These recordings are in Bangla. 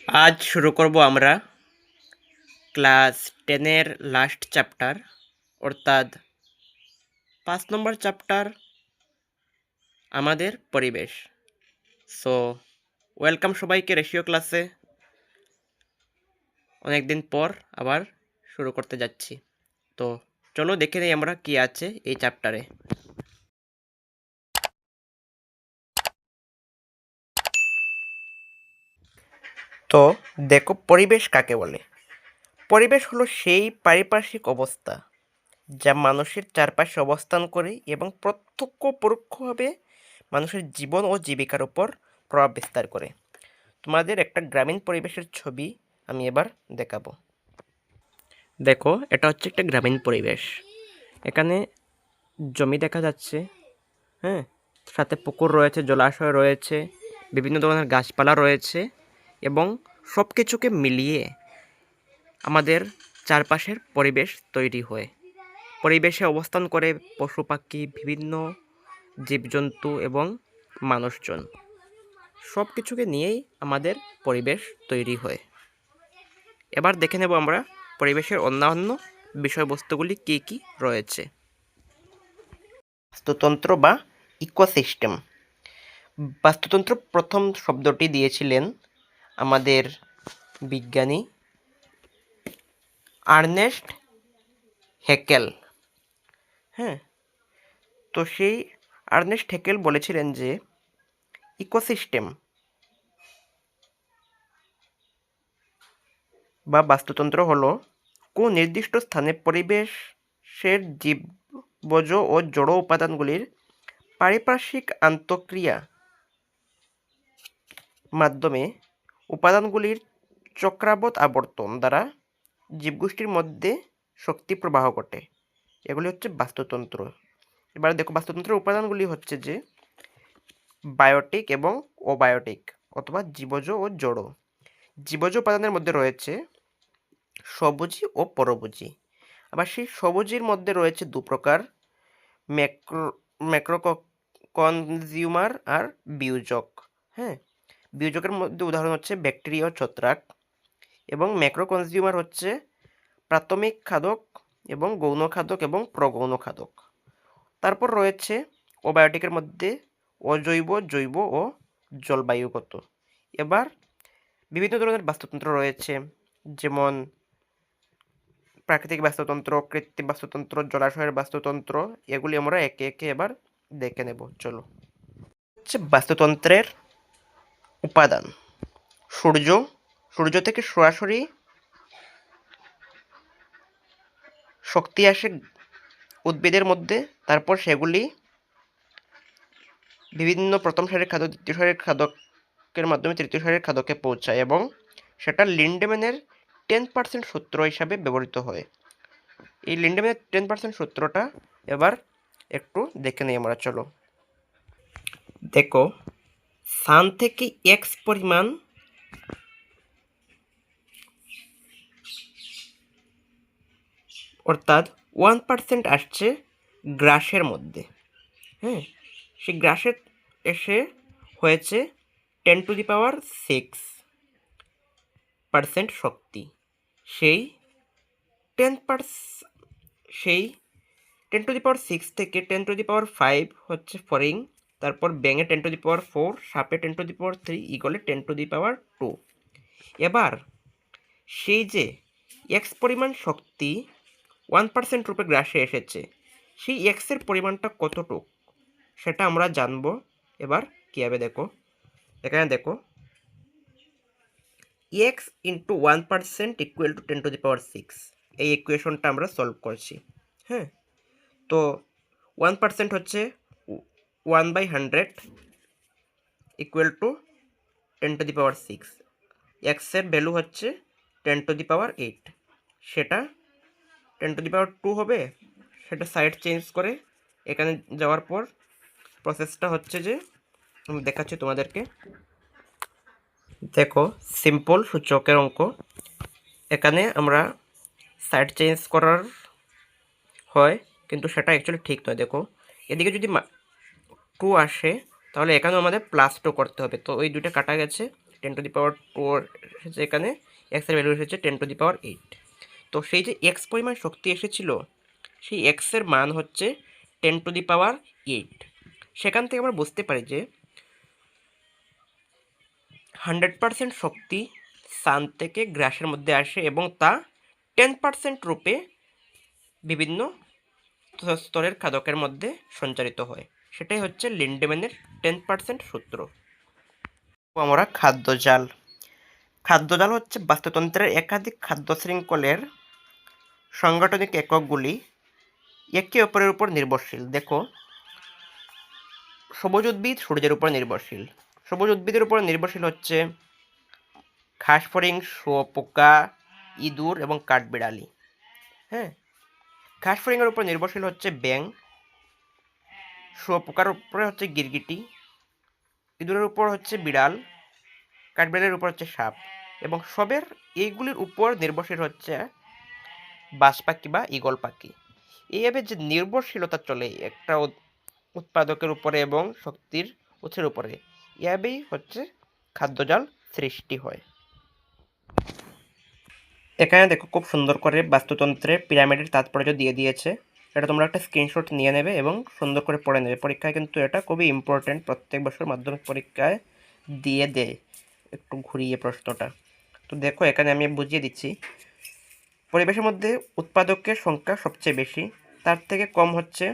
আজ শুরু করব আমরা ক্লাস 10-এর লাস্ট চ্যাপ্টার, অর্থাৎ 5 নম্বর চ্যাপ্টার আমাদের পরিবেশ। সো ওয়েলকাম সবাইকে রেশিও ক্লাসে। অনেকদিন পর আবার শুরু করতে যাচ্ছি। তো চলো দেখে নেই আমরা কি আছে এই চ্যাপ্টারে। তো দেখো, পরিবেশ কাকে বলে। পরিবেশ হলো সেই পারিপার্শ্বিক অবস্থা যা মানুষের চারপাশে অবস্থান করে এবং প্রত্যক্ষ ও পরোক্ষভাবে মানুষের জীবন ও জীবিকার উপর প্রভাব বিস্তার করে। তোমাদের একটা গ্রামীণ পরিবেশের ছবি আমি এবার দেখাবো। দেখো, এটা হচ্ছে একটা গ্রামীণ পরিবেশ। এখানে জমি দেখা যাচ্ছে, হ্যাঁ, সাথে পুকুর রয়েছে, জলাশয় রয়েছে, বিভিন্ন ধরনের গাছপালা রয়েছে এবং সব কিছুকে মিলিয়ে আমাদের চারপাশের পরিবেশ তৈরি হয়। পরিবেশে অবস্থান করে পশু পাখি, বিভিন্ন জীবজন্তু এবং মানুষজন, সব কিছুকে নিয়েই আমাদের পরিবেশ তৈরি হয়। এবার দেখে নেব আমরা পরিবেশের অন্যান্য বিষয়বস্তুগুলি কী কী রয়েছে। বাস্তুতন্ত্র বা ইকোসিস্টেম। বাস্তুতন্ত্র প্রথম শব্দটি দিয়েছিলেন আমাদের বিজ্ঞানী আর্নেস্ট হ্যাকেল। হ্যাঁ, তো সেই আর্নেস্ট হ্যাকেল বলেছিলেন যে ইকোসিস্টেম বা বাস্তুতন্ত্র হলো কোনো নির্দিষ্ট স্থানে পরিবেশের জীবজ ও জড় উপাদানগুলির পারিপার্শ্বিক আন্তঃক্রিয়া মাধ্যমে উপাদানগুলির চক্রাবৎ আবর্তন দ্বারা জীবগোষ্ঠীর মধ্যে শক্তি প্রবাহ ঘটে। এগুলি হচ্ছে বাস্তুতন্ত্র। এবার দেখো, বাস্তুতন্ত্রের উপাদানগুলি হচ্ছে যে বায়োটিক এবং অবায়োটিক অথবা জীবজ ও জড়। জীবজ উপাদানের মধ্যে রয়েছে স্বভোজী ও পরভোজী। আবার সেই স্বভোজীর মধ্যে রয়েছে দু প্রকার, ম্যাক্রো কনজিউমার আর বিয়োজক। হ্যাঁ, বিয়োজকের মধ্যে উদাহরণ হচ্ছে ব্যাকটেরিয়া ও ছত্রাক, এবং ম্যাক্রো কনজিউমার হচ্ছে প্রাথমিক খাদক এবং গৌণ খাদক এবং প্রগৌণ খাদক। তারপর রয়েছে ওবায়োটিকের মধ্যে অজৈব, জৈব ও জলবায়ুগত। এবার বিভিন্ন ধরনের বাস্তুতন্ত্র রয়েছে, যেমন প্রাকৃতিক বাস্তুতন্ত্র, কৃত্রিম বাস্তুতন্ত্র, জলাশয়ের বাস্তুতন্ত্র। এগুলি আমরা একে একে এবার দেখে নেব। চলো, হচ্ছে বাস্তুতন্ত্রের উপাদান। সূর্য, সূর্য থেকে সরাসরি শক্তি আসে উদ্ভিদের মধ্যে, তারপর সেগুলি বিভিন্ন প্রথম সারির খাদক, দ্বিতীয় সারির খাদকের মাধ্যমে তৃতীয় সারির খাদকে পৌঁছায় এবং সেটা লিন্ডেম্যানের 10% সূত্র হিসাবে ব্যবহৃত হয়। এই লিন্ডেম্যানের 10% সূত্রটা এবার একটু দেখে নিই আমরা। চলো দেখো, সান থেকে এক্স পরিমাণ অর্থাৎ 1% আসছে গ্রাসের মধ্যে। হ্যাঁ, সেই গ্রাসের এসে হয়েছে 10⁻6% শক্তি। সেই 10 থেকে 10⁻5 হচ্ছে ফরিং, তারপর ব্যাঙে 10⁻4, সাপে 10⁻3, ইগলে 10⁻2। এবার সেই যে এক্স পরিমাণ শক্তি 1% রূপে গ্রাসে এসেছে, সেই এক্সের পরিমাণটা কতটুক সেটা আমরা জানবো। এবার কীভাবে দেখো, এখানে দেখো, এক্স ইন্টু 1% ইকুয়াল টু 10⁻6, এই ইকুয়েশনটা আমরা সলভ করছি। হ্যাঁ, তো 1% হচ্ছে 1/100 ইকুয়াল টু 10⁻6। এক্সের ভ্যালু হচ্ছে 10⁻8, সেটা 10⁻2 হবে। সেটা সাইড চেঞ্জ করে এখানে যাওয়ার পর প্রসেসটা হচ্ছে যে আমি দেখাচ্ছি তোমাদেরকে। দেখো, সিম্পল সূচকের অঙ্ক, এখানে আমরা সাইড চেঞ্জ করার হয়, কিন্তু সেটা অ্যাকচুয়ালি ঠিক নয়। দেখো, এদিকে যদি 2 আসে তাহলে এখানেও আমাদের +2 করতে হবে, তো ওই দুটো কাটা গেছে, 10⁻², এসেছে এখানে এক্সের ভ্যালু এসেছে 10⁸। তো সেই যে এক্স পরিমাণ শক্তি এসেছিল, সেই এক্সের মান হচ্ছে 10⁸। সেখান থেকে আমরা বুঝতে পারি যে 100% শক্তি সান থেকে গ্রাসের মধ্যে আসে এবং তা 10% রূপে বিভিন্ন স্তরের খাদকের মধ্যে সঞ্চারিত হয়। সেটাই হচ্ছে লিন্ডেম্যানের 10% সূত্র। আমরা খাদ্যজাল। খাদ্যজাল হচ্ছে বাস্তুতন্ত্রের একাধিক খাদ্য শৃঙ্খলের সাংগঠনিক এককগুলি একে অপরের উপর নির্ভরশীল। দেখো, সবুজ উদ্ভিদ সূর্যের উপর নির্ভরশীল। সবুজ উদ্ভিদের উপর নির্ভরশীল হচ্ছে ঘাসফড়িং, শুঁয়োপোকা, ইঁদুর এবং কাঠবিড়ালি। হ্যাঁ, ঘাসফড়িংয়ের উপর নির্ভরশীল হচ্ছে ব্যাঙ, শুঁয়োপোকার উপরে হচ্ছে গিরগিটি, ইঁদুরের উপর হচ্ছে বিড়াল, কাঠবিড়ালির উপর হচ্ছে সাপ, এবং সবের এইগুলির উপর নির্ভরশীল হচ্ছে বাজ পাখি বা ঈগল পাখি। এইভাবে যে নির্ভরশীলতা চলে একটা উৎপাদকের উপরে এবং শক্তির উৎসের উপরে, এভাবেই হচ্ছে খাদ্যজাল সৃষ্টি হয়। এখানে দেখো খুব সুন্দর করে বাস্তুতন্ত্রে পিরামিডের তাৎপর্য দিয়ে দিয়েছে। এটা তোমরা একটা স্ক্রিনশট নিয়ে নেবে এবং সুন্দর করে পড়ে নেবে। পরীক্ষায় কিন্তু এটা খুবই ইম্পর্টেন্ট, প্রত্যেক বছর মাধ্যমিক পরীক্ষায় দিয়ে দেয় একটু ঘুরিয়ে প্রশ্নটা। তো দেখো, এখানে আমি বুঝিয়ে দিচ্ছি। পরিবেশের মধ্যে উৎপাদকের সংখ্যা সবচেয়ে বেশি, তার থেকে কম হচ্ছে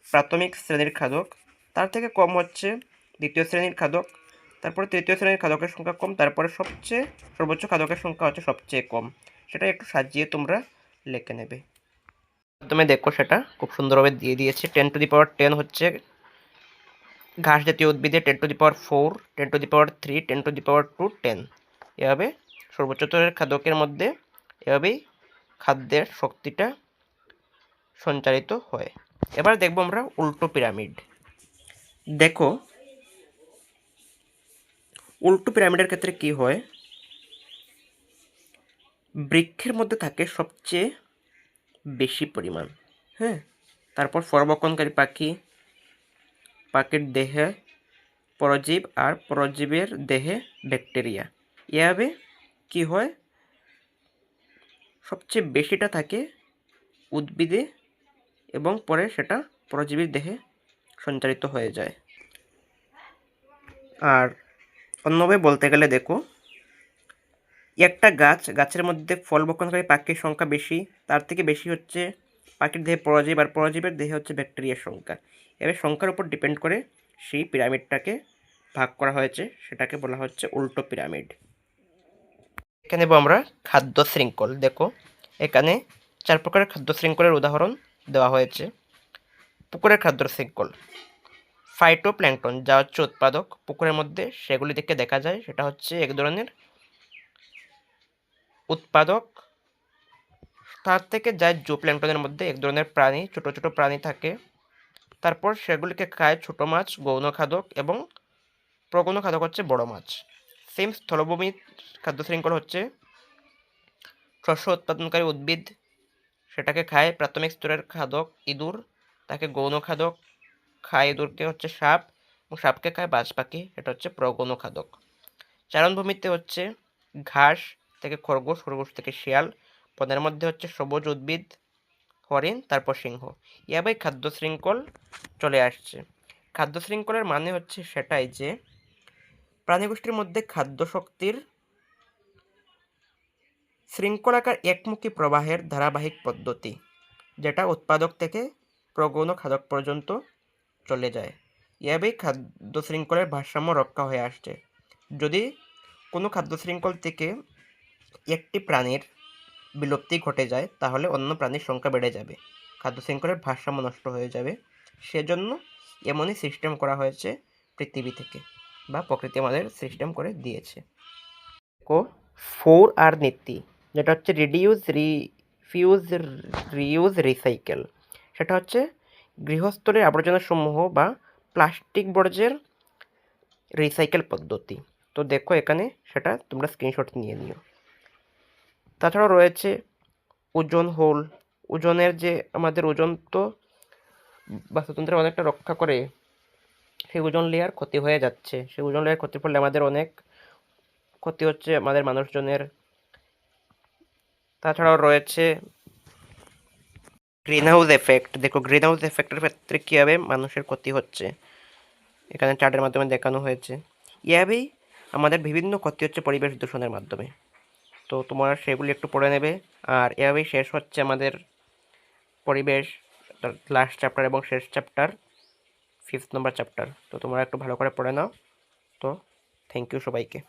প্রাথমিক শ্রেণীর খাদক, তার থেকে কম হচ্ছে দ্বিতীয় শ্রেণীর খাদক, তারপরে তৃতীয় শ্রেণীর খাদকের সংখ্যা কম, তারপরে সর্বোচ্চ খাদকের সংখ্যা হচ্ছে সবচেয়ে কম। সেটা একটু সাজিয়ে তোমরা লিখে নেবে। প্রথমে দেখো, সেটা খুব সুন্দরভাবে দিয়ে দিয়েছে। 10⁻10 হচ্ছে ঘাস জাতীয় উদ্ভিদে, 10⁻4, 10⁻3, 10⁻2, 10। এভাবে সর্বোচ্চ স্তরের খাদকের মধ্যে এভাবেই খাদ্যের শক্তিটা সঞ্চারিত হয়। এবার দেখব আমরা উল্টো পিরামিড। দেখো, উল্টো পিরামিডের ক্ষেত্রে কি হয়, বৃক্ষের মধ্যে থাকে সবচেয়ে বেশি পরিমাণ। হ্যাঁ, তারপর পরভক্ষণকারী পাখি, পাখির দেহে পরজীব আর পরজীবের দেহে ব্যাকটেরিয়া। এভাবে কি হয়, সবচেয়ে বেশিটা থাকে উদ্ভিদে এবং পরে সেটা পরজীবীর দেহে সঞ্চারিত হয়ে যায়। আর অন্যভাবে বলতে গেলে দেখো, একটা গাছের মধ্যে ফল ভক্ষণকারী পাখির সংখ্যা বেশি, তার থেকে বেশি হচ্ছে পাখির দেহে পরজীব, আর পরজীবের দেহে হচ্ছে ব্যাকটেরিয়ার সংখ্যা। এবার সংখ্যার উপর ডিপেন্ড করে সেই পিরামিডটাকে ভাগ করা হয়েছে, সেটাকে বলা হচ্ছে উল্টো পিরামিড। এখানে নেব আমরা খাদ্য শৃঙ্খল। দেখো, এখানে 4 প্রকারের খাদ্য শৃঙ্খলের উদাহরণ দেওয়া হয়েছে। পুকুরের খাদ্য শৃঙ্খল, ফাইটোপ্ল্যাঙ্কটন যা হচ্ছে উৎপাদক, পুকুরের মধ্যে সেগুলি থেকে দেখা যায়, সেটা হচ্ছে এক ধরনের উৎপাদক। তার থেকে যায় জুপ্ল্যাঙ্কটনের মধ্যে এক ধরনের প্রাণী, ছোট ছোট প্রাণী থাকে। তারপর সেগুলিকে খায় ছোট মাছ, গৌণ খাদক, এবং প্রগৌণ খাদক হচ্ছে বড় মাছ। সেম স্থলভূমির খাদ্য শৃঙ্খল হচ্ছে শস্য উৎপাদনকারী উদ্ভিদ, সেটাকে খায় প্রাথমিক স্তরের খাদক ইঁদুর, তাকে গৌণ খাদক খায় ইঁদুরকে হচ্ছে সাপ, এবং সাপকে খায় বাজ পাখি, এটা হচ্ছে প্রগৌণ খাদক। চারণভূমিতে হচ্ছে ঘাস থেকে খরগোশ, খরগোশ থেকে শিয়াল, বনের মধ্যে হচ্ছে সবুজ উদ্ভিদ, হরিণ, তারপর সিংহ। এভাবেই খাদ্য শৃঙ্খল চলে আসছে। খাদ্য শৃঙ্খলের মানে হচ্ছে সেটাই যে প্রাণীগোষ্ঠীর মধ্যে খাদ্য শক্তির শৃঙ্খলাকার একমুখী প্রবাহের ধারাবাহিক পদ্ধতি, যেটা উৎপাদক থেকে প্রগৌণ খাদক পর্যন্ত চলে যায়। এভাবেই খাদ্য শৃঙ্খলের ভারসাম্য রক্ষা হয়ে আসছে। যদি কোনো খাদ্য শৃঙ্খল থেকে একটি প্রাণীর বিলুপ্তি ঘটে যায়, তাহলে অন্য প্রাণীর সংখ্যা বেড়ে যাবে, খাদ্য শৃঙ্খলের ভারসাম্য নষ্ট হয়ে যাবে। সেজন্য এমনই সিস্টেম করা হয়েছে পৃথিবী থেকে, বা প্রকৃতি আমাদের সিস্টেম করে দিয়েছে। 4R নীতি, যেটা হচ্ছে রিডিউস, রিফিউজ, রিইউজ, রিসাইকেল। সেটা হচ্ছে গৃহস্থলের আবর্জনাসমূহ বা প্লাস্টিক বর্জ্যের রিসাইকেল পদ্ধতি। তো দেখো, এখানে সেটা তোমরা স্ক্রিনশট নিয়ে নিও। তাছাড়াও রয়েছে ওজোন হোল। ওজনের যে আমাদের ওজন তো বাস্তুতন্ত্রে অনেকটা রক্ষা করে, সেই ওজোন লেয়ার ক্ষতি হয়ে যাচ্ছে। সেই ওজোন লেয়ার ক্ষতির ফলে আমাদের অনেক ক্ষতি হচ্ছে আমাদের মানুষজনের। তাছাড়াও রয়েছে গ্রিন হাউস এফেক্ট। দেখো গ্রিন হাউস এফেক্টের ক্ষেত্রে কীভাবে মানুষের ক্ষতি হচ্ছে এখানে চার্টের মাধ্যমে দেখানো হয়েছে। এভাবেই আমাদের বিভিন্ন ক্ষতি হচ্ছে পরিবেশ দূষণের মাধ্যমে। তো তোমরা সেগুলি একটু পড়ে নেবে। আর এভাবেই শেষ হচ্ছে আমাদের পরিবেশ লাস্ট চ্যাপ্টার এবং শেষ চ্যাপ্টার 5th নম্বর চ্যাপ্টার। তো তোমরা একটু ভালো করে পড়ে নাও। তো থ্যাংক ইউ সবাইকে।